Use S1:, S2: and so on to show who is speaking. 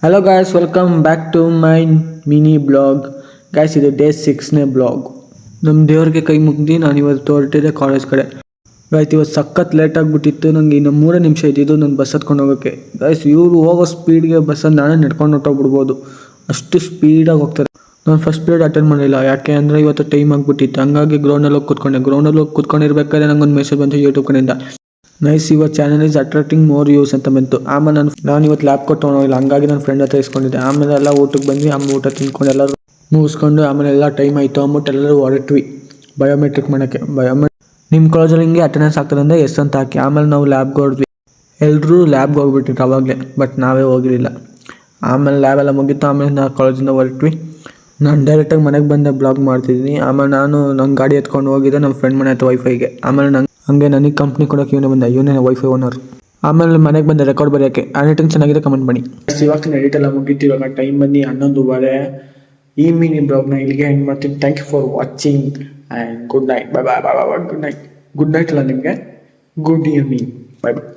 S1: Hello guys, welcome back to my mini blog. Guys, ಇದು day 6ನೇ blog. ನಮ್ಮ ದೇವ್ರಿಗೆ ಕೈ ಮುಗ್ದು ನಾನು ಇವತ್ತು ಹೊರಟಿದ್ದೆ ಕಾಲೇಜ್ ಕಡೆ. ಗಾಯ್ಸ್, ಇವತ್ತು ಸಖತ್ ಲೇಟ್ ಆಗಿಬಿಟ್ಟಿತ್ತು. ನನಗೆ ಇನ್ನು 3 ನಿಮಿಷ ಇದ್ದಿದ್ದು ನಾನು ಬಸ್ ಹತ್ಕೊಂಡು ಹೋಗೋಕ್ಕೆ. ಗಾಯ್ಸ್, ಇವರು ಹೋಗೋ ಸ್ಪೀಡ್ಗೆ ಬಸ್ಸಲ್ಲಿ ನಾನೇ ನಡ್ಕೊಂಡು ಹೊಟ್ಟೋಗ್ಬಿಡ್ಬೋದು, ಅಷ್ಟು ಸ್ಪೀಡಾಗಿ ಹೋಗ್ತಾರೆ. ನಾನು ಫಸ್ಟ್ ಪೀರಿಯಡ್ ಅಟೆಂಡ್ ಮಾಡಲಿಲ್ಲ, ಯಾಕೆ ಅಂದರೆ ಇವತ್ತು ಟೈಮ್ ಆಗಿಬಿಟ್ಟಿತ್ತು. ಹಂಗಾಗಿ ಗ್ರೌಂಡಲ್ಲಿ ಹೋಗಿ ಕೂತ್ಕೊಂಡೆ. ಗ್ರೌಂಡಲ್ಲಿ ಹೋಗಿ ಕೂತ್ಕೊಂಡಿರ್ಬೇಕಾದ್ರೆ ನನಗೊಂದು ಮೆಸೇಜ್ ಬಂತು ಯೂಟ್ಯೂಬ್ ಕಡೆಯಿಂದ, nice, your channel is attracting more use ಅಂತ ಬಂತು. ಆಮೇಲೆ ನಾನು ಇವತ್ತು ಲ್ಯಾಬ್ ಕೊಟ್ಟು ತೊಗೊಂಡೋಗಿಲ್ಲ, ಹಂಗಾಗಿ ನನ್ನ ಫ್ರೆಂಡ್ ಹತ್ರ ಇಸ್ಕೊಂಡಿದ್ದೆ. ಆಮೇಲೆ ಎಲ್ಲ ಊಟಕ್ಕೆ ಬಂದ್ವಿ. ಆಮೇಲೆ ಊಟ ತಿಂದ್ಕೊಂಡು ಎಲ್ಲರೂ ಮುಗಿಸ್ಕೊಂಡು ಆಮೇಲೆ ಎಲ್ಲ ಟೈಮ್ ಆಯಿತು ಅಂದ್ಬಿಟ್ಟು ಎಲ್ಲರೂ ಹೊರಟ್ವಿ ಬಯೋಮೆಟ್ರಿಕ್ ಮಾಡೋಕ್ಕೆ. ನಿಮ್ಮ ಕಾಲೇಜಲ್ಲಿ ಹಿಂಗೆ ಅಟೆಂಡೆನ್ಸ್ ಆಗ್ತದಂದರೆ ಎಸ್ ಅಂತ ಹಾಕಿ. ಆಮೇಲೆ ನಾವು ಲ್ಯಾಬ್ಗೆ ಹೊರಡ್ವಿ. ಎಲ್ಲರೂ ಲ್ಯಾಬ್ಗೆ ಹೋಗ್ಬಿಟ್ಟಿದ್ರು ಆವಾಗಲೇ, ಬಟ್ ನಾವೇ ಹೋಗಿರಲಿಲ್ಲ. ಆಮೇಲೆ ಲ್ಯಾಬೆಲ್ಲ ಮುಗೀತು. ಆಮೇಲೆ ನಾವು ಕಾಲೇಜಿಂದ ಹೊರಟ್ವಿ. ನಾನು ಡೈರೆಕ್ಟಾಗಿ ಮನೆಗೆ ಬಂದೆ ಬ್ಲಾಗ್ ಮಾಡ್ತಿದ್ದೀನಿ. ಆಮೇಲೆ ನಾನು ನನ್ನ ಗಾಡಿ ಎತ್ಕೊಂಡು ಹೋಗಿದ್ದೆ ನಮ್ಮ ಫ್ರೆಂಡ್ ಮನೆ ಹತ್ರ ವೈಫೈಗೆ. ಆಮೇಲೆ ಹಂಗೆ ನನಗೆ ಕಂಪ್ನಿ ಕೊಡೋಕೆ ಇವನೇ ಬಂದ, ಇವನೇ ವೈಫೈ ಓನರ್. ಆಮೇಲೆ ಮನೆಗೆ ಬಂದೆ ರೆಕಾರ್ಡ್ ಬರೆಯೋಕ್ಕೆ. ಎಡಿಟಿಂಗ್ ಚೆನ್ನಾಗಿದೆ, ಕಮೆಂಟ್ ಮಾಡಿ. ಇವಾಗ ಎಡಿಟ್ ಎಲ್ಲ ಮುಗೀತು. ಇವಾಗ ಟೈಮ್ ಬಂದು 11:15. ಈ ಮಿನಿ ಬ್ಲಾಗ್ನ ಇಲ್ಲಿಗೆ ಎಂಡ್ ಮಾಡ್ತೀನಿ. Thank you for watching and good night. Bye bye bye bye. Good night. Good night ಅಲ್ಲ ನಿಮಗೆ, ಗುಡ್ ಈವ್ನಿಂಗ್. ಬಾಯ್ ಬಾಯ್.